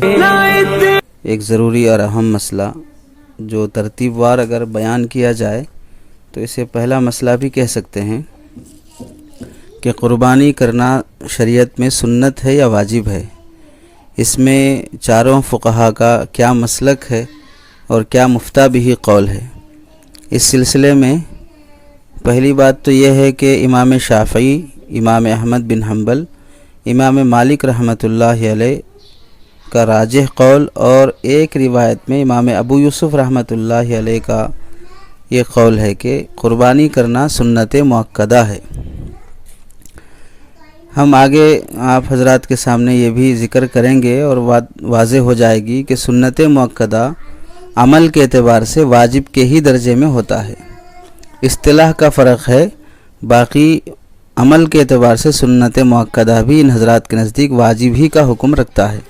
ایک ضروری اور اہم مسئلہ جو ترتیب وار اگر بیان کیا جائے تو اسے پہلا مسئلہ بھی کہہ سکتے ہیں کہ قربانی کرنا شریعت میں سنت ہے یا واجب ہے۔ اس میں چاروں فقہا کا کیا مسلک ہے اور کیا مفتہ بھی قول ہے۔ اس سلسلے میں پہلی بات تو یہ ہے کہ امام شافعی، امام احمد بن حنبل، امام مالک رحمۃ اللہ علیہ کا راجح قول اور ایک روایت میں امام ابو یوسف رحمۃ اللہ علیہ کا یہ قول ہے کہ قربانی کرنا سنت مؤکدہ ہے۔ ہم آگے آپ حضرات کے سامنے یہ بھی ذکر کریں گے اور واضح ہو جائے گی کہ سنت مؤکدہ عمل کے اعتبار سے واجب کے ہی درجے میں ہوتا ہے، اصطلاح کا فرق ہے، باقی عمل کے اعتبار سے سنت مؤکدہ بھی ان حضرات کے نزدیک واجب ہی کا حکم رکھتا ہے۔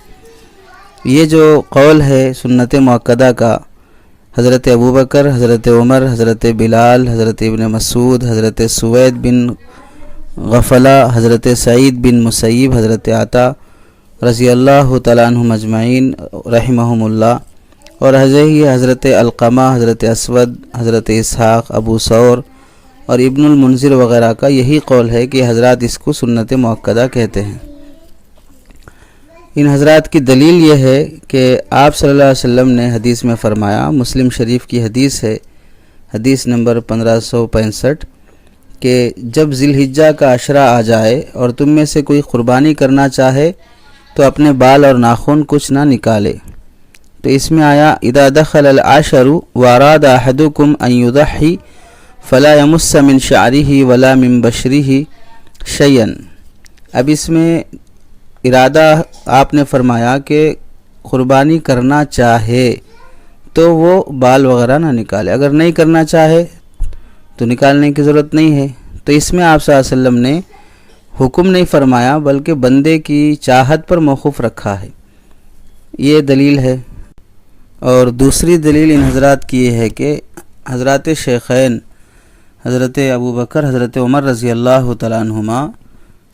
یہ جو قول ہے سنت مؤکدہ کا، حضرت ابوبکر، حضرت عمر، حضرت بلال، حضرت ابن مسعود، حضرت سوید بن غفلہ، حضرت سعید بن مسیب، حضرت عطا رضی اللہ تعالیٰ عنہم اجمعین رحمہم اللہ، اور حضرت علقمہ، حضرت اسود، حضرت اسحاق، ابو ثور اور ابن المنذر وغیرہ کا یہی قول ہے کہ حضرات اس کو سنت مؤکدہ کہتے ہیں۔ ان حضرات کی دلیل یہ ہے کہ آپ صلی اللہ علیہ وسلم نے حدیث میں فرمایا، مسلم شریف کی حدیث ہے، حدیث نمبر 1565، کہ جب ذی الحجہ کا عشرہ آ جائے اور تم میں سے کوئی قربانی کرنا چاہے تو اپنے بال اور ناخن کچھ نہ نکالے۔ تو اس میں آیا اذا دخل العشر واراد احدکم ان یضحی فلا یمس من شعرہ ولا من بشرہ شیئا۔ اب اس میں ارادہ آپ نے فرمایا کہ قربانی کرنا چاہے تو وہ بال وغیرہ نہ نکالے، اگر نہیں کرنا چاہے تو نکالنے کی ضرورت نہیں ہے۔ تو اس میں آپ صلی اللہ علیہ وسلم نے حکم نہیں فرمایا بلکہ بندے کی چاہت پر موقوف رکھا ہے، یہ دلیل ہے۔ اور دوسری دلیل ان حضرات کی یہ ہے کہ حضرات شیخین حضرت ابوبکر، حضرت عمر رضی اللہ تعالیٰ عنہما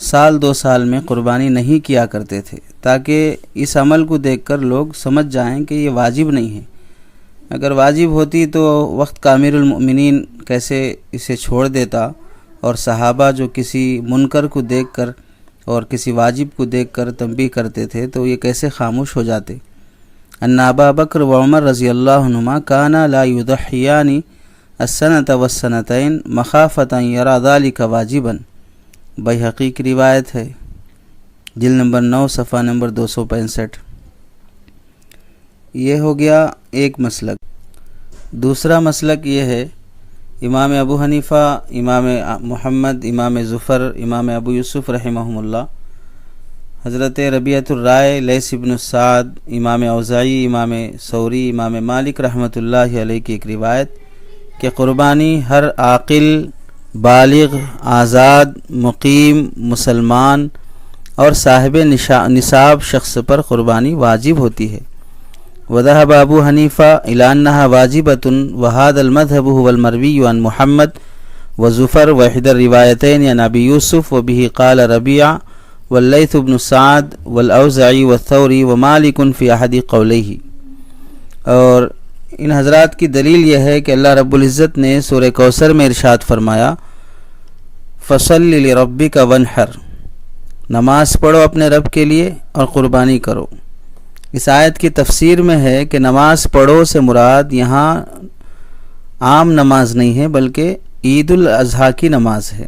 سال 2 سال میں قربانی نہیں کیا کرتے تھے، تاکہ اس عمل کو دیکھ کر لوگ سمجھ جائیں کہ یہ واجب نہیں ہے۔ اگر واجب ہوتی تو وقت کا امیر المؤمنین کیسے اسے چھوڑ دیتا، اور صحابہ جو کسی منکر کو دیکھ کر اور کسی واجب کو دیکھ کر تنبیہ کرتے تھے تو یہ کیسے خاموش ہو جاتے۔ ان ابا بکر و عمر رضی اللہ عنہما کانا لا یضحیان السنۃ والسنتین مخافۃ ان یری ذلک واجبا، بیہقی کی روایت ہے، جلد نمبر 9 صفحہ نمبر 265۔ یہ ہو گیا ایک مسلک۔ دوسرا مسلک یہ ہے، امام ابو حنیفہ، امام محمد، امام ظفر، امام ابو یوسف رحمہم اللہ، حضرت ربیعۃ الرائے، لیث بن سعد، امام اوزاعی، امام ثوری، امام مالک رحمۃ اللہ علیہ کی ایک روایت کہ قربانی ہر عاقل، بالغ، آزاد، مقیم، مسلمان اور صاحب نصاب شخص پر قربانی واجب ہوتی ہے۔ وذهب ابو حنیفہ الی انها واجبۃ وهذا المذهب هو المروی عن محمد وظفر واحد الروایتین عن ابی یوسف وبه قال ربیعہ واللیث بن سعد والاوزعی والثوری ومالک فی احد قولیہ۔ اور ان حضرات کی دلیل یہ ہے کہ اللہ رب العزت نے سورہ کوثر میں ارشاد فرمایا، فصل لربک وانحر، نماز پڑھو اپنے رب کے لیے اور قربانی کرو۔ اس آیت کی تفسیر میں ہے کہ نماز پڑھو سے مراد یہاں عام نماز نہیں ہے بلکہ عید الاضحیٰ کی نماز ہے،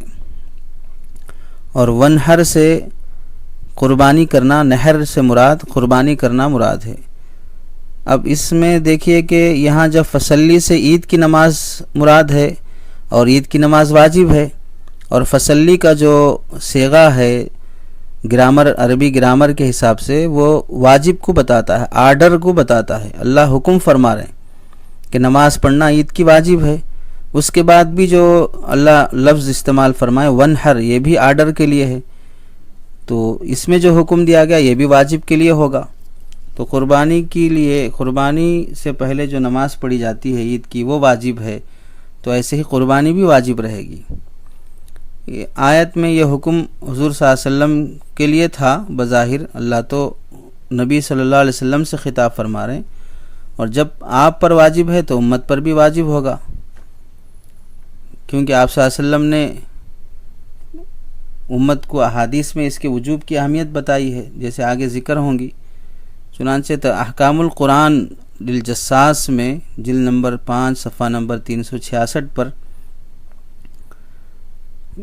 اور ونحر سے قربانی کرنا، نحر سے مراد قربانی کرنا مراد ہے۔ اب اس میں دیکھیے کہ یہاں جب فصلی سے عید کی نماز مراد ہے اور عید کی نماز واجب ہے، اور فصلی کا جو صیغہ ہے گرامر، عربی گرامر کے حساب سے وہ واجب کو بتاتا ہے، آرڈر کو بتاتا ہے، اللہ حکم فرما رہے ہیں کہ نماز پڑھنا عید کی واجب ہے۔ اس کے بعد بھی جو اللہ لفظ استعمال فرمائے ونحر، یہ بھی آرڈر کے لیے ہے، تو اس میں جو حکم دیا گیا یہ بھی واجب کے لیے ہوگا۔ تو قربانی کے لیے، قربانی سے پہلے جو نماز پڑھی جاتی ہے عید کی وہ واجب ہے، تو ایسے ہی قربانی بھی واجب رہے گی۔ آیت میں یہ حکم حضور صلی اللہ علیہ وسلم کے لیے تھا بظاہر، اللہ تو نبی صلی اللہ علیہ وسلم سے خطاب فرما رہے ہیں، اور جب آپ پر واجب ہے تو امت پر بھی واجب ہوگا، کیونکہ آپ صلی اللہ علیہ وسلم نے امت کو احادیث میں اس کے وجوب کی اہمیت بتائی ہے، جیسے آگے ذکر ہوں گی۔ چنانچہ احکام القرآن للجساس میں جلد نمبر 5 صفحہ نمبر 366 پر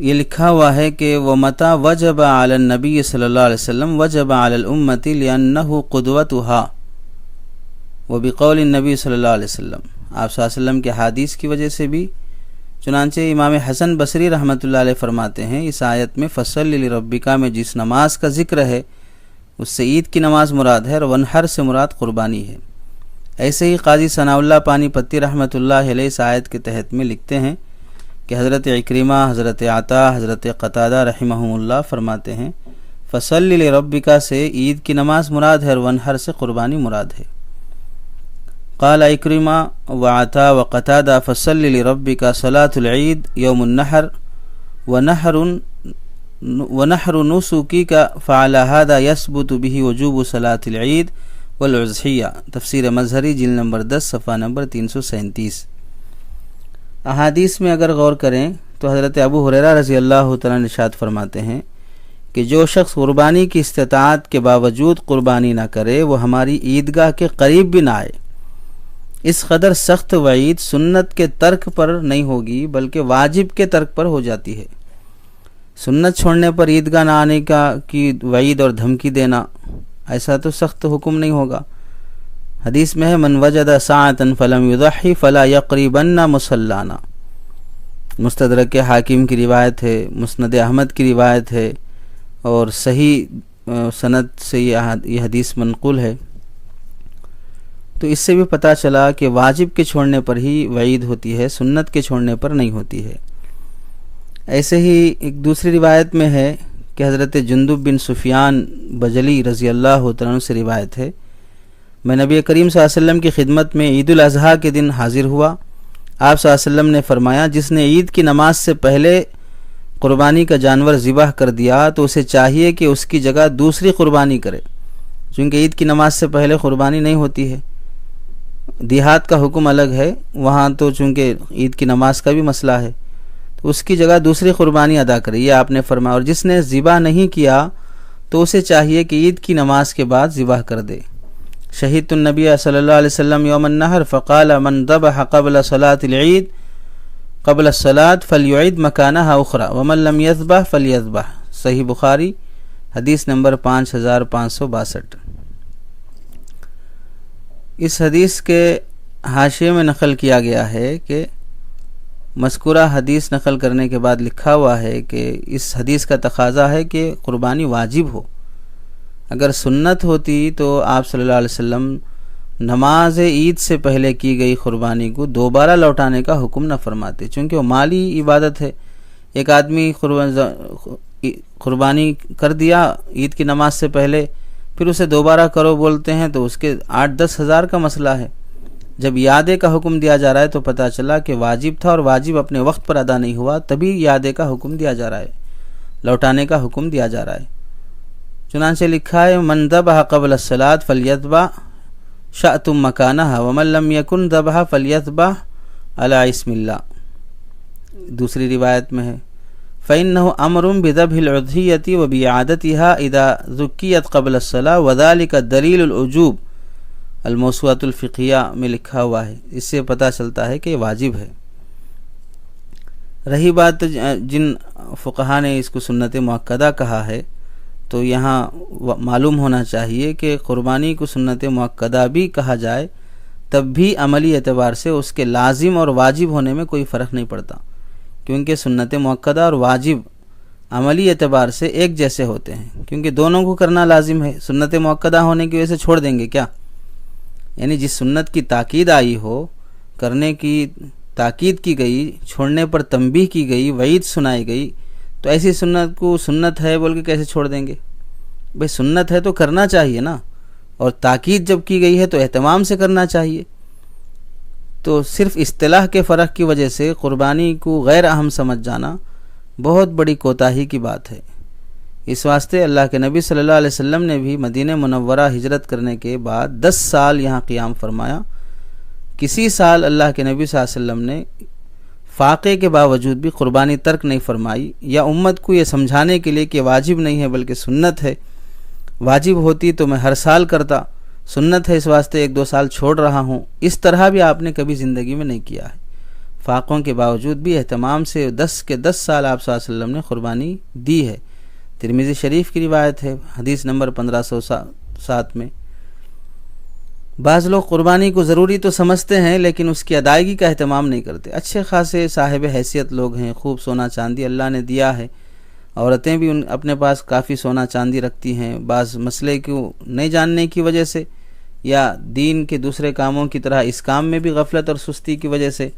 یہ لکھا ہوا ہے کہ وَمَتَى وَجَبَ عَلَى النَّبِيِّ صلی اللہ علیہ وسلم وَجَبَ عَلَى الْأُمَّةِ لِأَنَّهُ قُدْوَتُهَا، وبقول النبی صلی اللہ علیہ وسلم، آپ صلی اللہ علیہ وسلم کے حدیث کی وجہ سے بھی۔ چنانچہ امام حسن بصری رحمۃ اللہ علیہ فرماتے ہیں اس آیت میں فصل لربک میں جس نماز کا ذکر ہے اس سے عید کی نماز مراد ہے، اور ونحر سے مراد قربانی ہے۔ ایسے ہی قاضی ثناء اللہ پانی پتی رحمۃ اللہ علیہ اس آیت کے تحت میں لکھتے ہیں کہ حضرت اکرمہ، حضرت عطا، حضرت قتادہ رحمہم اللہ فرماتے ہیں فصل لربک سے عید کی نماز مراد ہے، اور ونحر سے قربانی مراد ہے۔ قال اکرمہ وعطا وقتادہ فصل لربک صلاة العید یوم النحر ونحر نسکی کا فعلی هذا یثبت به وجوب صلاة العید والاضحیہ، تفسیر مظہری جلد نمبر 10 صفحہ نمبر 337۔ احادیث میں اگر غور کریں تو حضرت ابو ہریرہ رضی اللہ تعالیٰ عنہ ارشاد فرماتے ہیں کہ جو شخص قربانی کی استطاعت کے باوجود قربانی نہ کرے وہ ہماری عیدگاہ کے قریب بھی نہ آئے۔ اس قدر سخت وعید سنت کے ترک پر نہیں ہوگی بلکہ واجب کے ترک پر ہو جاتی ہے۔ سنت چھوڑنے پر عیدگاہ نہ آنے کی وعید اور دھمکی دینا، ایسا تو سخت حکم نہیں ہوگا۔ حدیث میں ہے من وجد ساعة فلم يضحي فلا يقربن مصلانا، مستدرک حاکم کی روایت ہے، مسند احمد کی روایت ہے، اور صحیح سند سے یہ حدیث منقول ہے۔ تو اس سے بھی پتہ چلا کہ واجب کے چھوڑنے پر ہی وعید ہوتی ہے، سنت کے چھوڑنے پر نہیں ہوتی ہے۔ ایسے ہی ایک دوسری روایت میں ہے کہ حضرت جندب بن سفیان بجلی رضی اللہ تعالیٰ عنہ سے روایت ہے میں نبی کریم صلی اللہ علیہ وسلم کی خدمت میں عید الاضحیٰ کے دن حاضر ہوا۔ آپ صلی اللہ علیہ وسلم نے فرمایا جس نے عید کی نماز سے پہلے قربانی کا جانور ذبح کر دیا تو اسے چاہیے کہ اس کی جگہ دوسری قربانی کرے، چونکہ عید کی نماز سے پہلے قربانی نہیں ہوتی ہے۔ دیہات کا حکم الگ ہے، وہاں تو چونکہ عید کی نماز کا بھی مسئلہ ہے، تو اس کی جگہ دوسری قربانی ادا کرے، یہ آپ نے فرمایا۔ اور جس نے ذبح نہیں کیا تو اسے چاہیے کہ عید کی نماز کے بعد ذبح کر دے۔ شہید النبی صلی اللہ علیہ وسلم یوم النحر فقال من ذبح قبل صلاة العید قبل الصلاة فلیعید مکانها اخرى ومن لم یذبح فلیذبح، صحیح بخاری حدیث نمبر 5562۔ اس حدیث کے حاشیے میں نقل کیا گیا ہے کہ مذکورہ حدیث نقل کرنے کے بعد لکھا ہوا ہے کہ اس حدیث کا تقاضا ہے کہ قربانی واجب ہو۔ اگر سنت ہوتی تو آپ صلی اللہ علیہ وسلم نماز عید سے پہلے کی گئی قربانی کو دوبارہ لوٹانے کا حکم نہ فرماتے، چونکہ وہ مالی عبادت ہے۔ ایک آدمی قربانی کر دیا عید کی نماز سے پہلے، پھر اسے دوبارہ کرو بولتے ہیں تو اس کے 8-10 ہزار کا مسئلہ ہے۔ جب یادے کا حکم دیا جا رہا ہے تو پتہ چلا کہ واجب تھا اور واجب اپنے وقت پر ادا نہیں ہوا، تبھی یادے کا حکم دیا جا رہا ہے، لوٹانے کا حکم دیا جا رہا ہے۔ چنانچہ لکھا ہے من ذبح قبل الصلاة فلیذبح شأتم مکانہا ومن لم یکن ذبح فلیذبح علی اسم اللہ، دوسری روایت میں ہے فإنه أمر بذبح الأضحية وبإعادتها إذا ذكيت قبل الصلاة وذلك دلیل الوجوب، الموسوعۃ الفقہیہ میں لکھا ہوا ہے۔ اس سے پتہ چلتا ہے کہ یہ واجب ہے۔ رہی بات جن فقہا نے اس کو سنت مؤکدہ کہا ہے، تو یہاں معلوم ہونا چاہیے کہ قربانی کو سنت مؤکدہ بھی کہا جائے تب بھی عملی اعتبار سے اس کے لازم اور واجب ہونے میں کوئی فرق نہیں پڑتا، کیونکہ سنت مؤکدہ اور واجب عملی اعتبار سے ایک جیسے ہوتے ہیں، کیونکہ دونوں کو کرنا لازم ہے۔ سنت مؤکدہ ہونے کی وجہ سے چھوڑ دیں گے کیا؟ یعنی جس سنت کی تاکید آئی ہو، کرنے کی تاکید کی گئی، چھوڑنے پر تنبیہ کی گئی، وعید سنائی گئی، تو ایسی سنت کو سنت ہے بول کے کیسے چھوڑ دیں گے؟ بھئی سنت ہے تو کرنا چاہیے نا، اور تاکید جب کی گئی ہے تو اہتمام سے کرنا چاہیے۔ تو صرف اصطلاح کے فرق کی وجہ سے قربانی کو غیر اہم سمجھ جانا بہت بڑی کوتاہی کی بات ہے، اس واسطے اللہ کے نبی صلی اللہ علیہ وسلم نے بھی مدینہ منورہ ہجرت کرنے کے بعد 10 سال یہاں قیام فرمایا۔ کسی سال اللہ کے نبی صلی اللہ علیہ وسلم نے فاقے کے باوجود بھی قربانی ترک نہیں فرمائی، یا امت کو یہ سمجھانے کے لیے کہ واجب نہیں ہے بلکہ سنت ہے، واجب ہوتی تو میں ہر سال کرتا، سنت ہے اس واسطے 1-2 سال چھوڑ رہا ہوں، اس طرح بھی آپ نے کبھی زندگی میں نہیں کیا ہے۔ فاقوں کے باوجود بھی اہتمام سے 10 سال آپ صلی اللہ علیہ وسلم نے قربانی دی ہے۔ ترمذی شریف کی روایت ہے، حدیث نمبر 1507 میں۔ بعض لوگ قربانی کو ضروری تو سمجھتے ہیں لیکن اس کی ادائیگی کا اہتمام نہیں کرتے۔ اچھے خاصے صاحب حیثیت لوگ ہیں، خوب سونا چاندی اللہ نے دیا ہے، عورتیں بھی اپنے پاس کافی سونا چاندی رکھتی ہیں، بعض مسئلے کو نہیں جاننے کی وجہ سے یا دین کے دوسرے کاموں کی طرح اس کام میں بھی غفلت اور سستی کی وجہ سے،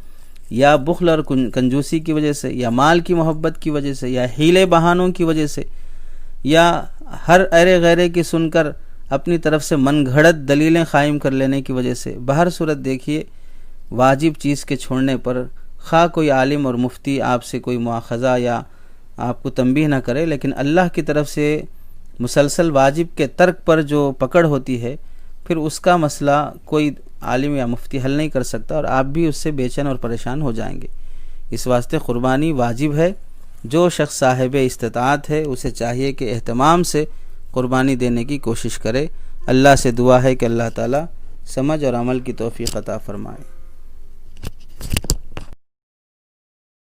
یا بخل اور کنجوسی کی وجہ سے، یا مال کی محبت کی وجہ سے، یا حیلے بہانوں کی وجہ سے، یا ہر ارے غیرے کی سن کر اپنی طرف سے من گھڑت دلیلیں قائم کر لینے کی وجہ سے، بہر صورت دیکھیے واجب چیز کے چھوڑنے پر خواہ کوئی عالم اور مفتی آپ سے کوئی مواخذہ یا آپ کو تنبیہ نہ کرے، لیکن اللہ کی طرف سے مسلسل واجب کے ترک پر جو پکڑ ہوتی ہے، پھر اس کا مسئلہ کوئی عالم یا مفتی حل نہیں کر سکتا، اور آپ بھی اس سے بے چین اور پریشان ہو جائیں گے۔ اس واسطے قربانی واجب ہے۔ جو شخص صاحب استطاعت ہے اسے چاہیے کہ اہتمام سے قربانی دینے کی کوشش کرے۔ اللہ سے دعا ہے کہ اللہ تعالیٰ سمجھ اور عمل کی توفیق عطا فرمائے۔